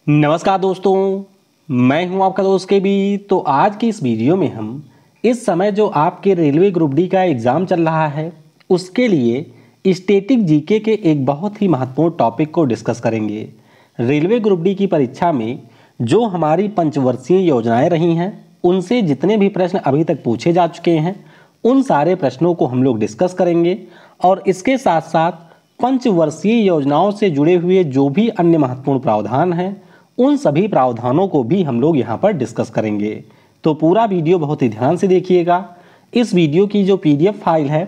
नमस्कार दोस्तों, मैं हूं आपका दोस्त के बी। तो आज की इस वीडियो में हम इस समय जो आपके रेलवे ग्रुप डी का एग्ज़ाम चल रहा है उसके लिए स्टैटिक जीके के एक बहुत ही महत्वपूर्ण टॉपिक को डिस्कस करेंगे। रेलवे ग्रुप डी की परीक्षा में जो हमारी पंचवर्षीय योजनाएं रही हैं उनसे जितने भी प्रश्न अभी तक पूछे जा चुके हैं उन सारे प्रश्नों को हम लोग डिस्कस करेंगे और इसके साथ साथ पंचवर्षीय योजनाओं से जुड़े हुए जो भी अन्य महत्वपूर्ण प्रावधान हैं उन सभी प्रावधानों को भी हम लोग यहाँ पर डिस्कस करेंगे। तो पूरा वीडियो बहुत ही ध्यान से देखिएगा। इस वीडियो की जो पीडीएफ फाइल है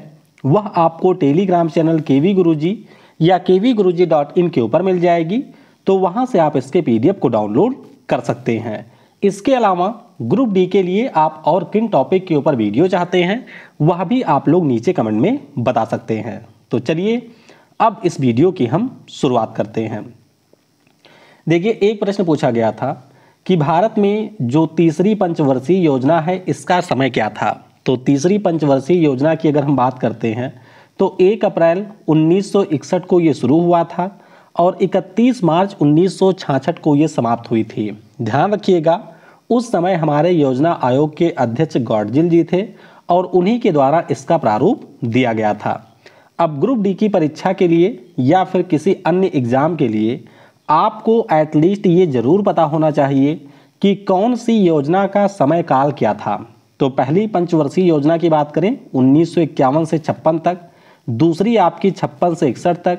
वह आपको टेलीग्राम चैनल केवी गुरुजी या kvguruji.in के ऊपर मिल जाएगी, तो वहाँ से आप इसके पीडीएफ को डाउनलोड कर सकते हैं। इसके अलावा ग्रुप डी के लिए आप और किन टॉपिक के ऊपर वीडियो चाहते हैं वह भी आप लोग नीचे कमेंट में बता सकते हैं। तो चलिए अब इस वीडियो की हम शुरुआत करते हैं। देखिए, एक प्रश्न पूछा गया था कि भारत में जो तीसरी पंचवर्षीय योजना है इसका समय क्या था। तो तीसरी पंचवर्षीय योजना की अगर हम बात करते हैं तो 1 अप्रैल 1961 को ये शुरू हुआ था और 31 मार्च 1966 को ये समाप्त हुई थी। ध्यान रखिएगा, उस समय हमारे योजना आयोग के अध्यक्ष गॉडजिल जी थे और उन्हीं के द्वारा इसका प्रारूप दिया गया था। अब ग्रुप डी की परीक्षा के लिए या फिर किसी अन्य एग्जाम के लिए आपको एटलीस्ट ये जरूर पता होना चाहिए कि कौन सी योजना का समय काल क्या था। तो पहली पंचवर्षीय योजना की बात करें 1951 से 56 तक, दूसरी आपकी 56 से 61 तक,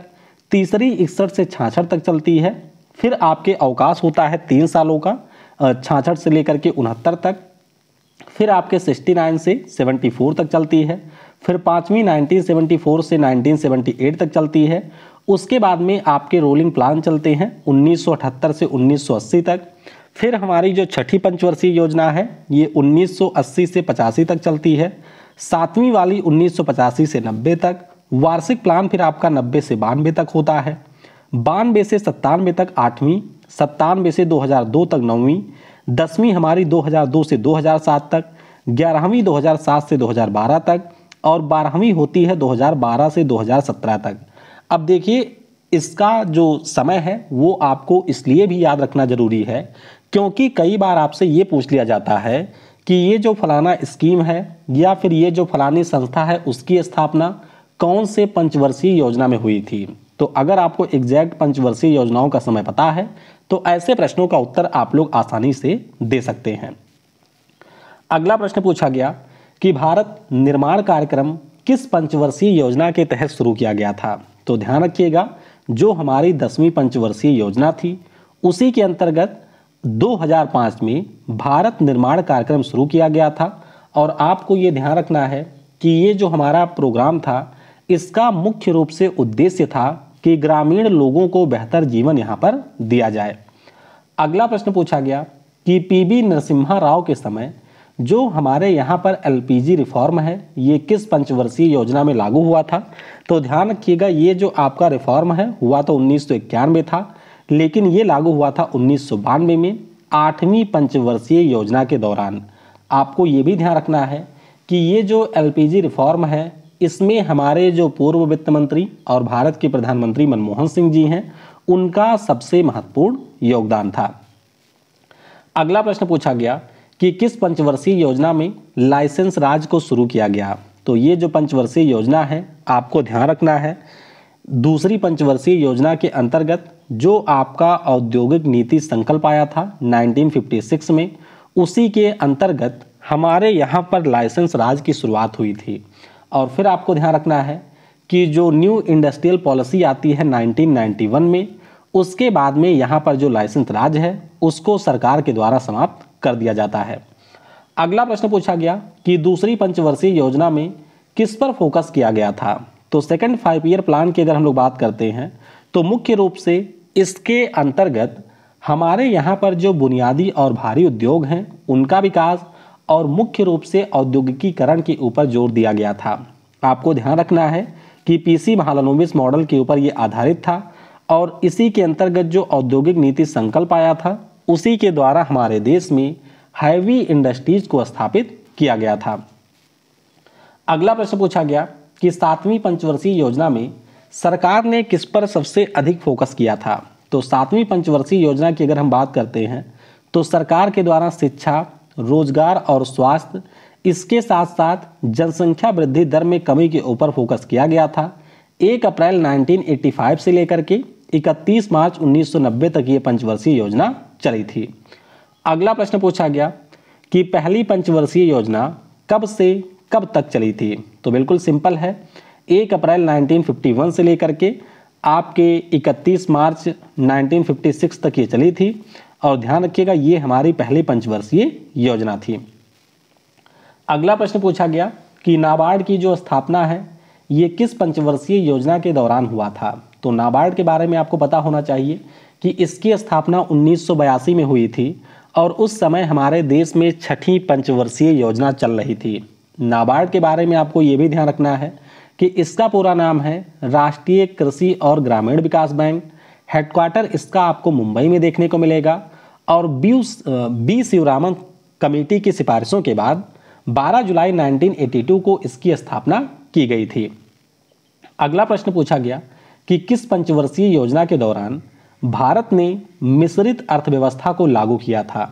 तीसरी 61 से 66 तक चलती है। फिर आपके अवकाश होता है 3 सालों का 66 से लेकर के 69 तक। फिर आपके 69 से 74 तक चलती है। फिर पाँचवीं 1974 से 1978 तक चलती है। उसके बाद में आपके रोलिंग प्लान चलते हैं 1978 से 1980 तक। फिर हमारी जो छठी पंचवर्षीय योजना है ये 1980 से 85 तक चलती है। सातवीं वाली 1985 से 90 तक। वार्षिक प्लान फिर आपका 90 से 92 तक होता है। 92 से 97 तक 8वीं, 97 से 2002 तक 9वीं, 10वीं हमारी 2002 से 2007 तक, 11वीं 2007 से 2012 तक और 12वीं होती है 2012 से 2017 तक। अब देखिए, इसका जो समय है वो आपको इसलिए भी याद रखना जरूरी है क्योंकि कई बार आपसे ये पूछ लिया जाता है कि ये जो फलाना स्कीम है या फिर ये जो फलानी संस्था है उसकी स्थापना कौन से पंचवर्षीय योजना में हुई थी। तो अगर आपको एग्जैक्ट पंचवर्षीय योजनाओं का समय पता है तो ऐसे प्रश्नों का उत्तर आप लोग आसानी से दे सकते हैं। अगला प्रश्न पूछा गया कि भारत निर्माण कार्यक्रम किस पंचवर्षीय योजना के तहत शुरू किया गया था। तो ध्यान रखिएगा, जो हमारी 10वीं पंचवर्षीय योजना थी उसी के अंतर्गत 2005 में भारत निर्माण कार्यक्रम शुरू किया गया था। और आपको ये ध्यान रखना है कि ये जो हमारा प्रोग्राम था इसका मुख्य रूप से उद्देश्य था कि ग्रामीण लोगों को बेहतर जीवन यहाँ पर दिया जाए। अगला प्रश्न पूछा गया कि पीवी नरसिम्हा राव के समय जो हमारे यहाँ पर एलपीजी रिफॉर्म है ये किस पंचवर्षीय योजना में लागू हुआ था। तो ध्यान रखिएगा, ये जो आपका रिफॉर्म है हुआ तो 1991 में था, लेकिन ये लागू हुआ था 1992 में 8वीं पंचवर्षीय योजना के दौरान। आपको ये भी ध्यान रखना है कि ये जो एलपीजी रिफॉर्म है इसमें हमारे जो पूर्व वित्त मंत्री और भारत के प्रधानमंत्री मनमोहन सिंह जी हैं उनका सबसे महत्वपूर्ण योगदान था। अगला प्रश्न पूछा गया कि किस पंचवर्षीय योजना में लाइसेंस राज को शुरू किया गया। तो ये जो पंचवर्षीय योजना है आपको ध्यान रखना है, दूसरी पंचवर्षीय योजना के अंतर्गत जो आपका औद्योगिक नीति संकल्प आया था 1956 में, उसी के अंतर्गत हमारे यहाँ पर लाइसेंस राज की शुरुआत हुई थी। और फिर आपको ध्यान रखना है कि जो न्यू इंडस्ट्रियल पॉलिसी आती है 1991 में, उसके बाद में यहाँ पर जो लाइसेंस राज है उसको सरकार के द्वारा समाप्त कर दिया जाता है। अगला प्रश्न पूछा गया कि दूसरी पंचवर्षीय योजना में किस पर फोकस किया गया था। तो सेकंड 5 ईयर प्लान की अगर हम लोग बात करते हैं तो मुख्य रूप से इसके अंतर्गत हमारे यहाँ पर जो बुनियादी और भारी उद्योग हैं उनका विकास और मुख्य रूप से औद्योगिकीकरण के ऊपर जोर दिया गया था। आपको ध्यान रखना है कि पीसी महालनोबिस मॉडल के ऊपर ये आधारित था और इसी के अंतर्गत जो औद्योगिक नीति संकल्प आया था उसी के द्वारा हमारे देश में हैवी इंडस्ट्रीज को स्थापित किया गया था। अगला प्रश्न पूछा गया कि 7वीं पंचवर्षीय योजना में सरकार ने किस पर सबसे अधिक फोकस किया था। तो 7वीं पंचवर्षीय योजना की अगर हम बात करते हैं तो सरकार के द्वारा शिक्षा, रोजगार और स्वास्थ्य, इसके साथ साथ जनसंख्या वृद्धि दर में कमी के ऊपर फोकस किया गया था। 1 अप्रैल 1985 से लेकर के 31 मार्च 1990 तक ये पंचवर्षीय योजना चली थी। अगला प्रश्न पूछा गया कि पहली पंचवर्षीय योजना कब से कब तक चली थी। तो बिल्कुल सिंपल है, 1 अप्रैल 1951 से लेकर के आपके 31 मार्च 1956 तक ये चली थी। और ध्यान रखिएगा ये हमारी पहली पंचवर्षीय योजना थी। अगला प्रश्न पूछा गया कि नाबार्ड की जो स्थापना है ये किस पंचवर्षीय योजना के दौरान हुआ था। तो नाबार्ड के बारे में आपको पता होना चाहिए कि इसकी स्थापना 1982 में हुई थी और उस समय हमारे देश में 6ठी पंचवर्षीय योजना चल रही थी। नाबार्ड के बारे में आपको ये भी ध्यान रखना है कि इसका पूरा नाम है राष्ट्रीय कृषि और ग्रामीण विकास बैंक। हेडक्वार्टर इसका आपको मुंबई में देखने को मिलेगा और बी शिवरामन कमेटी की सिफारिशों के बाद 12 जुलाई 1982 को इसकी स्थापना की गई थी। अगला प्रश्न पूछा गया कि किस पंचवर्षीय योजना के दौरान भारत ने मिश्रित अर्थव्यवस्था को लागू किया था।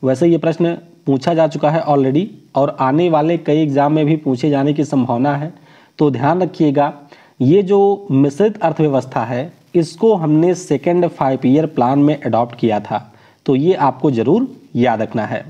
वैसे ये प्रश्न पूछा जा चुका है ऑलरेडी और आने वाले कई एग्जाम में भी पूछे जाने की संभावना है। तो ध्यान रखिएगा ये जो मिश्रित अर्थव्यवस्था है इसको हमने सेकेंड 5 ईयर प्लान में अडॉप्ट किया था, तो ये आपको जरूर याद रखना है।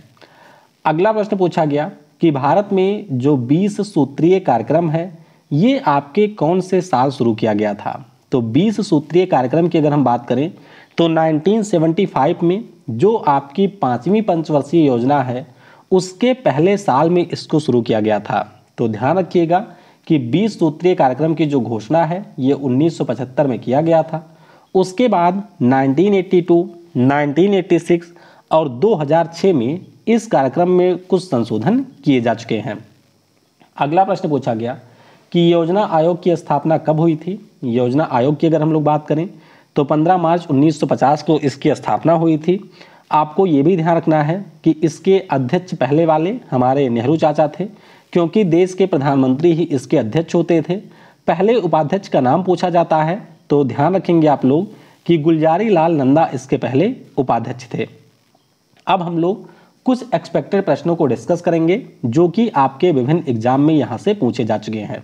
अगला प्रश्न पूछा गया कि भारत में जो 20 सूत्रीय कार्यक्रम है ये आपके कौन से साल शुरू किया गया था। तो 20 सूत्रीय कार्यक्रम की अगर हम बात करें तो 1975 में जो आपकी 5वीं पंचवर्षीय योजना है उसके पहले साल में इसको शुरू किया गया था। तो ध्यान रखिएगा कि 20 सूत्रीय कार्यक्रम की जो घोषणा है ये 1975 में किया गया था। उसके बाद 1982, 1986 और 2006 में इस कार्यक्रम में कुछ संशोधन किए जा चुके हैं। अगला प्रश्न पूछा गया कि योजना आयोग की स्थापना कब हुई थी। योजना आयोग की अगर हम लोग बात करें तो 15 मार्च 1950 को इसकी स्थापना हुई थी। आपको ये भी ध्यान रखना है कि इसके अध्यक्ष पहले वाले हमारे नेहरू चाचा थे, क्योंकि देश के प्रधानमंत्री ही इसके अध्यक्ष होते थे। पहले उपाध्यक्ष का नाम पूछा जाता है तो ध्यान रखेंगे आप लोग कि गुलजारी लाल नंदा इसके पहले उपाध्यक्ष थे। अब हम लोग कुछ एक्सपेक्टेड प्रश्नों को डिस्कस करेंगे जो कि आपके विभिन्न एग्जाम में यहाँ से पूछे जा चुके हैं।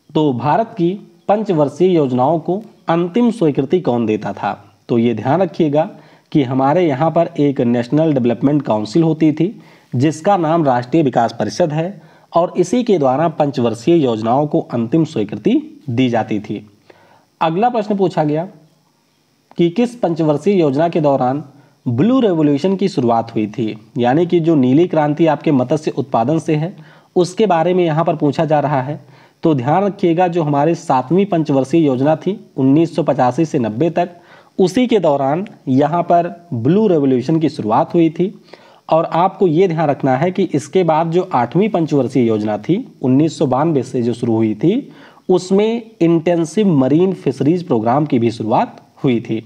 तो भारत की पंचवर्षीय योजनाओं को अंतिम स्वीकृति कौन देता था। तो ये ध्यान रखिएगा कि हमारे यहाँ पर एक नेशनल डेवलपमेंट काउंसिल होती थी जिसका नाम राष्ट्रीय विकास परिषद है और इसी के द्वारा पंचवर्षीय योजनाओं को अंतिम स्वीकृति दी जाती थी। अगला प्रश्न पूछा गया कि किस पंचवर्षीय योजना के दौरान ब्लू रेवोल्यूशन की शुरुआत हुई थी, यानी कि जो नीली क्रांति आपके मत्स्य उत्पादन से है उसके बारे में यहाँ पर पूछा जा रहा है। तो ध्यान रखिएगा जो हमारी 7वीं पंचवर्षीय योजना थी 1985 से 90 तक, उसी के दौरान यहाँ पर ब्लू रेवोल्यूशन की शुरुआत हुई थी। और आपको ये ध्यान रखना है कि इसके बाद जो 8वीं पंचवर्षीय योजना थी 1992 से जो शुरू हुई थी उसमें इंटेंसिव मरीन फिशरीज प्रोग्राम की भी शुरुआत हुई थी।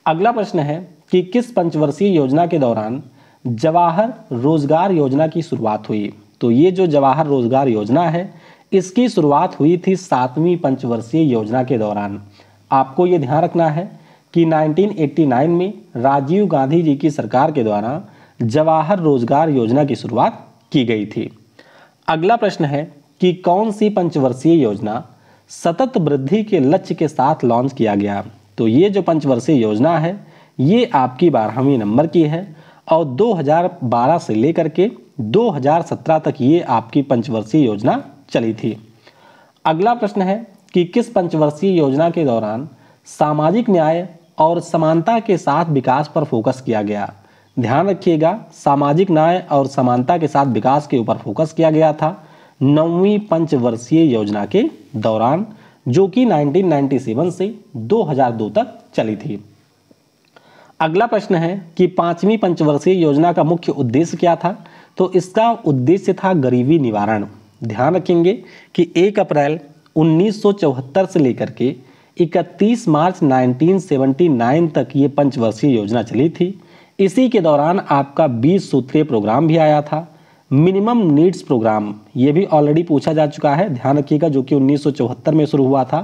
अगला प्रश्न है कि किस पंचवर्षीय योजना के दौरान जवाहर रोजगार योजना की शुरुआत हुई। तो ये जो जवाहर रोजगार योजना है इसकी शुरुआत हुई थी 7वीं पंचवर्षीय योजना के दौरान। आपको ये ध्यान रखना है कि 1989 में राजीव गांधी जी की सरकार के द्वारा जवाहर रोजगार योजना की शुरुआत की गई थी। अगला प्रश्न है कि कौन सी पंचवर्षीय योजना सतत वृद्धि के लक्ष्य के साथ लॉन्च किया गया। तो ये जो पंचवर्षीय योजना है ये आपकी 12वीं नंबर की है और 2012 से लेकर के 2017 तक ये आपकी पंचवर्षीय योजना चली थी। अगला प्रश्न है कि किस पंचवर्षीय योजना के दौरान सामाजिक न्याय और समानता के साथ विकास पर फोकस किया गया। ध्यान रखिएगा सामाजिक न्याय और समानता के साथ विकास के ऊपर फोकस किया गया था 9वीं पंचवर्षीय योजना के दौरान, जो कि 1997 से 2002 तक चली थी। अगला प्रश्न है कि 5वीं पंचवर्षीय योजना का मुख्य उद्देश्य क्या था। तो इसका उद्देश्य था गरीबी निवारण। ध्यान रखेंगे कि 1 अप्रैल 1974 से लेकर के 31 मार्च 1979 तक ये पंचवर्षीय योजना चली थी। इसी के दौरान आपका 20 सूत्रीय प्रोग्राम भी आया था। मिनिमम नीड्स प्रोग्राम ये भी ऑलरेडी पूछा जा चुका है, ध्यान रखिएगा, जो कि 1974 में शुरू हुआ था।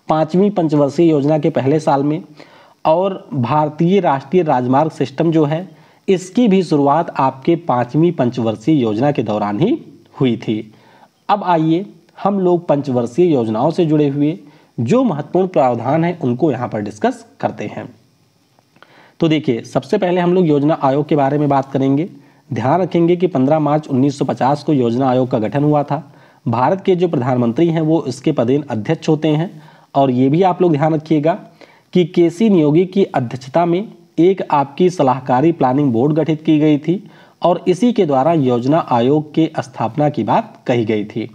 5वीं पंचवर्षीय योजना के पहले साल में, और भारतीय राष्ट्रीय राजमार्ग सिस्टम जो है इसकी भी शुरुआत आपके 5वीं पंचवर्षीय योजना के दौरान ही हुई थी। अब आइए हम लोग पंचवर्षीय योजनाओं से जुड़े हुए जो महत्वपूर्ण प्रावधान हैं उनको यहाँ पर डिस्कस करते हैं। तो देखिए, सबसे पहले हम लोग योजना आयोग के बारे में बात करेंगे। ध्यान रखेंगे कि 15 मार्च 1950 को योजना आयोग का गठन हुआ था। भारत के जो प्रधानमंत्री हैं वो इसके पदेन अध्यक्ष होते हैं, और ये भी आप लोग ध्यान रखिएगा कि केसी नियोगी की अध्यक्षता में एक आपकी सलाहकारी प्लानिंग बोर्ड गठित की गई थी, और इसी के द्वारा योजना आयोग के स्थापना की बात कही गई थी।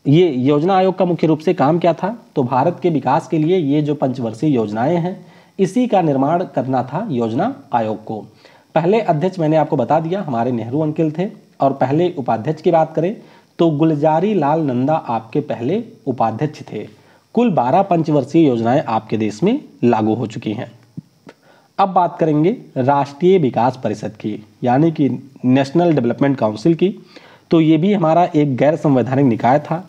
ये योजना आयोग का मुख्य रूप से काम क्या था, तो भारत के विकास के लिए ये जो पंचवर्षीय योजनाएं हैं इसी का निर्माण करना था योजना आयोग को। पहले अध्यक्ष मैंने आपको बता दिया हमारे नेहरू अंकल थे, और पहले उपाध्यक्ष की बात करें तो गुलजारी लाल नंदा आपके पहले उपाध्यक्ष थे। कुल 12 पंचवर्षीय योजनाएं आपके देश में लागू हो चुकी हैं। अब बात करेंगे राष्ट्रीय विकास परिषद की, यानी कि नेशनल डेवलपमेंट काउंसिल की। तो ये भी हमारा एक गैर संवैधानिक निकाय था।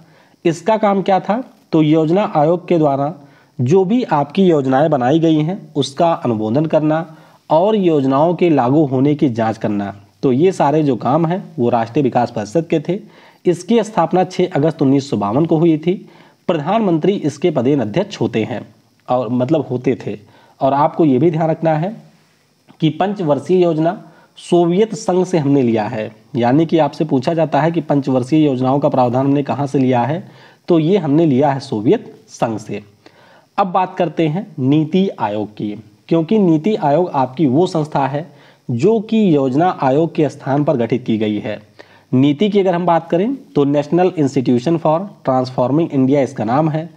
इसका काम क्या था, तो योजना आयोग के द्वारा जो भी आपकी योजनाएं बनाई गई हैं उसका अनुमोदन करना और योजनाओं के लागू होने की जांच करना। तो ये सारे जो काम हैं वो राष्ट्रीय विकास परिषद के थे। इसकी स्थापना 6 अगस्त 1952 को हुई थी। प्रधानमंत्री इसके पदेन अध्यक्ष होते हैं, और मतलब होते थे। और आपको ये भी ध्यान रखना है कि पंचवर्षीय योजना सोवियत संघ से हमने लिया है, यानी कि आपसे पूछा जाता है कि पंचवर्षीय योजनाओं का प्रावधान हमने कहाँ से लिया है, तो ये हमने लिया है सोवियत संघ से। अब बात करते हैं नीति आयोग की, क्योंकि नीति आयोग आपकी वो संस्था है जो कि योजना आयोग के स्थान पर गठित की गई है। नीति की अगर हम बात करें तो national institution for transforming India इसका नाम है।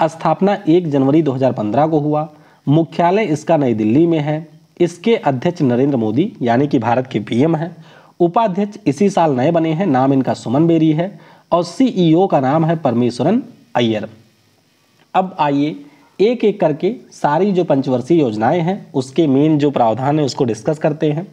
स्थापना 1 जनवरी 2015 को हुआ। मुख्यालय इसका नई दिल्ली में है। इसके अध्यक्ष नरेंद्र मोदी यानी कि भारत के पीएम हैं। उपाध्यक्ष इसी साल नए बने हैं, नाम इनका सुमन बेरी है, और सीईओ का नाम है परमेश्वरन अय्यर। अब आइए एक एक करके सारी जो पंचवर्षीय योजनाएं हैं उसके मेन जो प्रावधान है उसको डिस्कस करते हैं।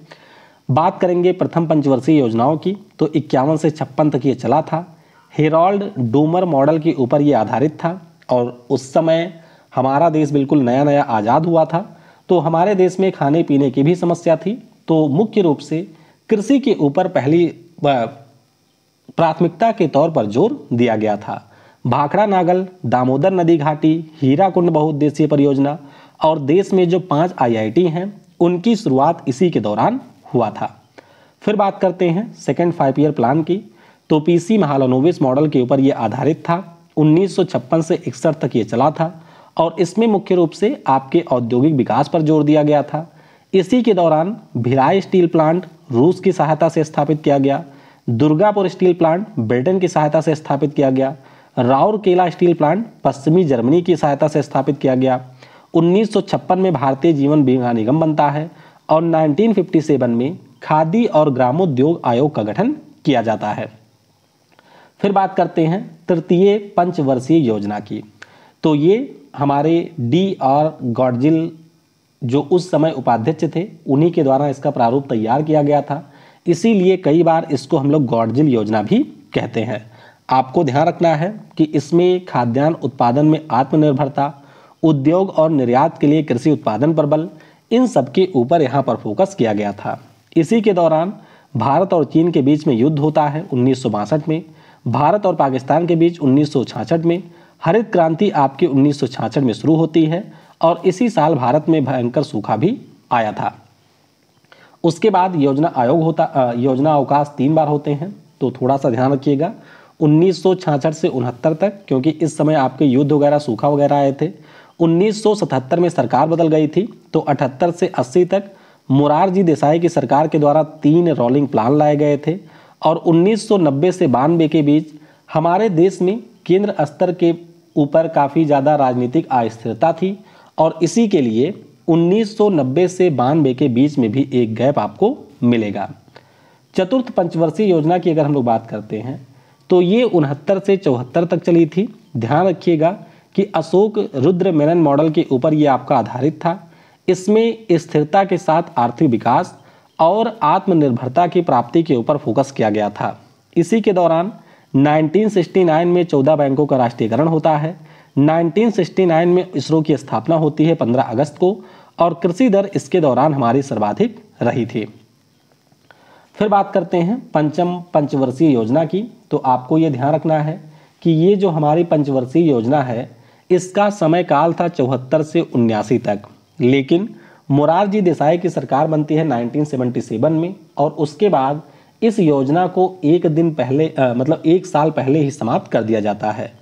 बात करेंगे प्रथम पंचवर्षीय योजनाओं की, तो 51 से 56 तक ये चला था। हेरोल्ड डूमर मॉडल के ऊपर ये आधारित था, और उस समय हमारा देश बिल्कुल नया नया आज़ाद हुआ था, तो हमारे देश में खाने पीने की भी समस्या थी। तो मुख्य रूप से कृषि के ऊपर पहली प्राथमिकता के तौर पर जोर दिया गया था। भाखड़ा नागल, दामोदर नदी घाटी, हीराकुंड बहुउद्देशीय परियोजना और देश में जो 5 IIT हैं उनकी शुरुआत इसी के दौरान हुआ था। फिर बात करते हैं सेकेंड 5 ईयर प्लान की, तो PC महालनोबिस मॉडल के ऊपर यह आधारित था। 1956 से 61 तक ये चला था, और इसमें मुख्य रूप से आपके औद्योगिक विकास पर जोर दिया गया था। इसी के दौरान भिलाई स्टील प्लांट रूस की सहायता से स्थापित किया गया। दुर्गापुर स्टील प्लांट ब्रिटेन की सहायता से स्थापित किया गया। राउरकेला स्टील प्लांट पश्चिमी जर्मनी की सहायता से स्थापित किया गया। 1956 में भारतीय जीवन बीमा निगम बनता है, और 1957 में खादी और ग्रामोद्योग आयोग का गठन किया जाता है। फिर बात करते हैं तृतीय पंचवर्षीय योजना की, तो ये हमारे D.R. गॉडजिल जो उस समय उपाध्यक्ष थे उन्हीं के द्वारा इसका प्रारूप तैयार किया गया था। इसीलिए कई बार इसको हम लोग गॉडजिल योजना भी कहते हैं। आपको ध्यान रखना है कि इसमें खाद्यान्न उत्पादन में आत्मनिर्भरता, उद्योग और निर्यात के लिए कृषि उत्पादन पर बल, इन सब के ऊपर यहाँ पर फोकस किया गया था। इसी के दौरान भारत और चीन के बीच में युद्ध होता है 1962 में, भारत और पाकिस्तान के बीच 1966 में, हरित क्रांति आपके 1966 में शुरू होती है, और इसी साल भारत में भयंकर सूखा भी आया था। उसके बाद योजना अवकाश 3 बार होते हैं, तो थोड़ा सा ध्यान रखिएगा। 1966 से 69 तक, क्योंकि इस समय आपके युद्ध वगैरह सूखा वगैरह आए थे। 1977 में सरकार बदल गई थी, तो 78 से 80 तक मोरारजी देसाई की सरकार के द्वारा 3 रोलिंग प्लान लाए गए थे। और 1990 से 92 के बीच हमारे देश में केंद्र स्तर के ऊपर काफ़ी ज़्यादा राजनीतिक अस्थिरता थी, और इसी के लिए 1990 से 92 के बीच में भी एक गैप आपको मिलेगा। चतुर्थ पंचवर्षीय योजना की अगर हम लोग बात करते हैं तो ये 69 से 74 तक चली थी। ध्यान रखिएगा कि अशोक रुद्र मेनन मॉडल के ऊपर ये आपका आधारित था। इसमें स्थिरता के साथ आर्थिक विकास और आत्मनिर्भरता की प्राप्ति के ऊपर फोकस किया गया था। इसी के दौरान 1969 में 14 बैंकों का राष्ट्रीयकरण होता है, 1969 में इसरो की स्थापना होती है 15 अगस्त को, और कृषि दर इसके दौरान हमारी सर्वाधिक रही थी। फिर बात करते हैं पंचम पंचवर्षीय योजना की। तो आपको ये ध्यान रखना है कि ये जो हमारी पंचवर्षीय योजना है इसका समय काल था 74 से 79 तक, लेकिन मोरारजी देसाई की सरकार बनती है 1977 में, और उसके बाद इस योजना को एक साल पहले ही समाप्त कर दिया जाता है।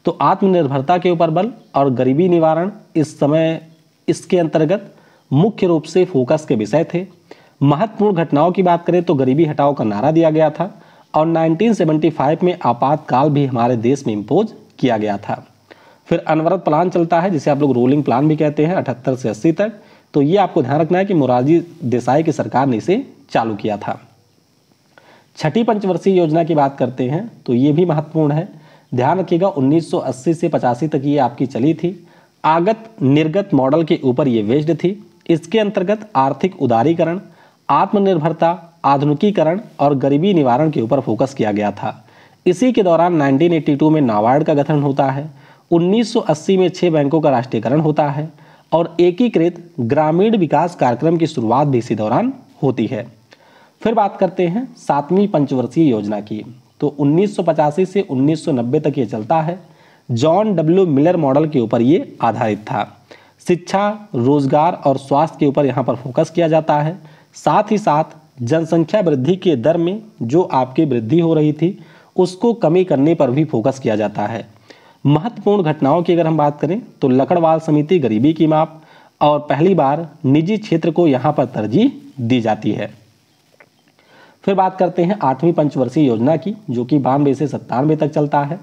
तो आत्मनिर्भरता के ऊपर बल और गरीबी निवारण इस समय इसके अंतर्गत मुख्य रूप से फोकस के विषय थे। महत्वपूर्ण घटनाओं की बात करें तो गरीबी हटाओ का नारा दिया गया था, और 1975 में आपातकाल भी हमारे देश में इम्पोज किया गया था। फिर अनवरत प्लान चलता है जिसे आप लोग रोलिंग प्लान भी कहते हैं 78 से 80 तक। तो ये आपको ध्यान रखना है कि मोरारजी देसाई की सरकार ने इसे चालू किया था। छठी पंचवर्षीय योजना की बात करते हैं तो ये भी महत्वपूर्ण है। ध्यान रखिएगा 1980 से 85 तक ये आपकी चली थी। आगत निर्गत मॉडल के ऊपर ये बेस्ड थी। इसके अंतर्गत आर्थिक उदारीकरण, आत्मनिर्भरता, आधुनिकीकरण और गरीबी निवारण के ऊपर फोकस किया गया था। इसी के दौरान 1982 में नाबार्ड का गठन होता है। 1980 में 6 बैंकों का राष्ट्रीयकरण होता है, और एकीकृत ग्रामीण विकास कार्यक्रम की शुरुआत भी इसी दौरान होती है। फिर बात करते हैं 7वीं पंचवर्षीय योजना की। तो 1985 से 1990 तक ये चलता है। जॉन डब्ल्यू मिलर मॉडल के ऊपर ये आधारित था। शिक्षा, रोजगार और स्वास्थ्य के ऊपर यहाँ पर फोकस किया जाता है। साथ ही साथ जनसंख्या वृद्धि के दर में जो आपकी वृद्धि हो रही थी उसको कमी करने पर भी फोकस किया जाता है। महत्वपूर्ण घटनाओं की अगर हम बात करें तो लकड़वाल समिति गरीबी की माप, और पहली बार निजी क्षेत्र को यहाँ पर तरजीह दी जाती है। फिर बात करते हैं 8वीं पंचवर्षीय योजना की, जो कि 92 से 97 तक चलता है।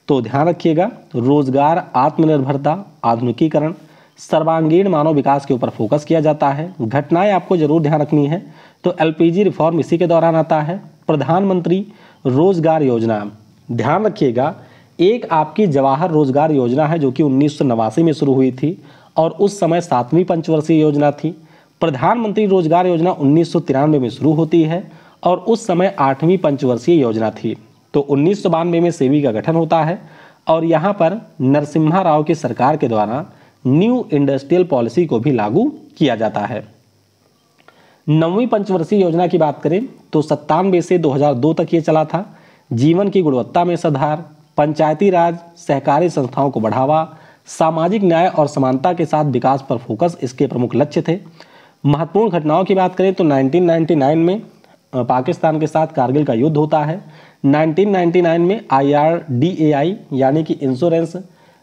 तो ध्यान रखिएगा रोजगार, आत्मनिर्भरता, आधुनिकीकरण, सर्वांगीण मानव विकास के ऊपर फोकस किया जाता है। घटनाएं आपको जरूर ध्यान रखनी है। तो एलपीजी रिफॉर्म इसी के दौरान आता है। प्रधानमंत्री रोजगार योजना, ध्यान रखिएगा एक आपकी जवाहर रोजगार योजना है जो कि 1989 में शुरू हुई थी, और उस समय 7वीं पंचवर्षीय योजना थी। प्रधानमंत्री रोजगार योजना 1993 में शुरू होती है, और उस समय 8वीं पंचवर्षीय योजना थी। तो 1992 में सेबी का गठन होता है, और यहाँ पर नरसिम्हा राव की सरकार के द्वारा न्यू इंडस्ट्रियल पॉलिसी को भी लागू किया जाता है। 9वीं पंचवर्षीय योजना की बात करें तो 97 से 2002 तक ये चला था। जीवन की गुणवत्ता में सुधार, पंचायती राज सहकारी संस्थाओं को बढ़ावा, सामाजिक न्याय और समानता के साथ विकास पर फोकस इसके प्रमुख लक्ष्य थे। महत्वपूर्ण घटनाओं की बात करें तो 1999 में पाकिस्तान के साथ कारगिल का युद्ध होता है। 1999 में IRDAI यानी कि insurance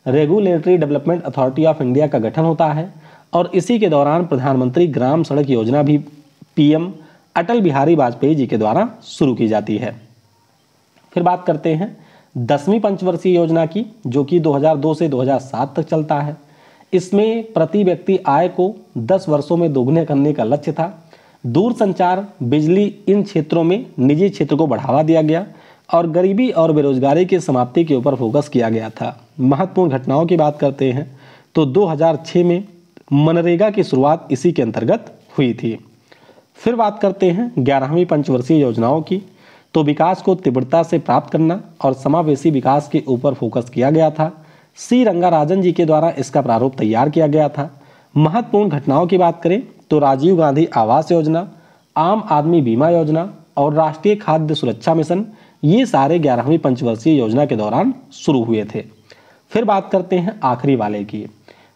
regulatory development authority of India का गठन होता है, और इसी के दौरान प्रधानमंत्री ग्राम सड़क योजना भी PM अटल बिहारी वाजपेयी जी के द्वारा शुरू की जाती है। फिर बात करते हैं 10वीं पंचवर्षीय योजना की, जो कि 2002 से 2007 तक चलता है। इसमें प्रति व्यक्ति आय को 10 वर्षों में दोगुने करने का लक्ष्य था। दूरसंचार, बिजली, इन क्षेत्रों में निजी क्षेत्र को बढ़ावा दिया गया, और गरीबी और बेरोजगारी की समाप्ति के ऊपर फोकस किया गया था। महत्वपूर्ण घटनाओं की बात करते हैं तो 2006 में मनरेगा की शुरुआत इसी के अंतर्गत हुई थी। फिर बात करते हैं 11वीं पंचवर्षीय योजनाओं की। तो विकास को तीव्रता से प्राप्त करना और समावेशी विकास के ऊपर फोकस किया गया था। सी रंगाराजन जी के द्वारा इसका प्रारूप तैयार किया गया था। महत्वपूर्ण घटनाओं की बात करें तो राजीव गांधी आवास योजना, आम आदमी बीमा योजना और राष्ट्रीय खाद्य सुरक्षा मिशन, ये सारे 11वीं पंचवर्षीय योजना के दौरान शुरू हुए थे। फिर बात करते हैं आखिरी वाले की।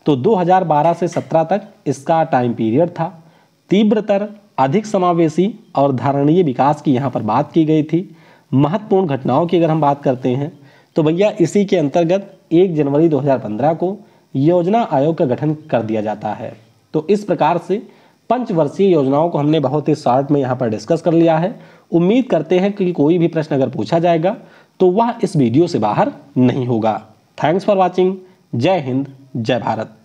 तो 2012 से 17 तक इसका टाइम पीरियड था। तीव्रतर, अधिक समावेशी और धारणीय विकास की यहाँ पर बात की गई थी। महत्वपूर्ण घटनाओं की अगर हम बात करते हैं तो भैया इसी के अंतर्गत 1 जनवरी 2015 को योजना आयोग का गठन कर दिया जाता है। तो इस प्रकार से पंचवर्षीय योजनाओं को हमने बहुत ही शॉर्ट में यहाँ पर डिस्कस कर लिया है। उम्मीद करते हैं कि कोई भी प्रश्न अगर पूछा जाएगा तो वह इस वीडियो से बाहर नहीं होगा। Thanks for watching. जय हिंद, जय भारत।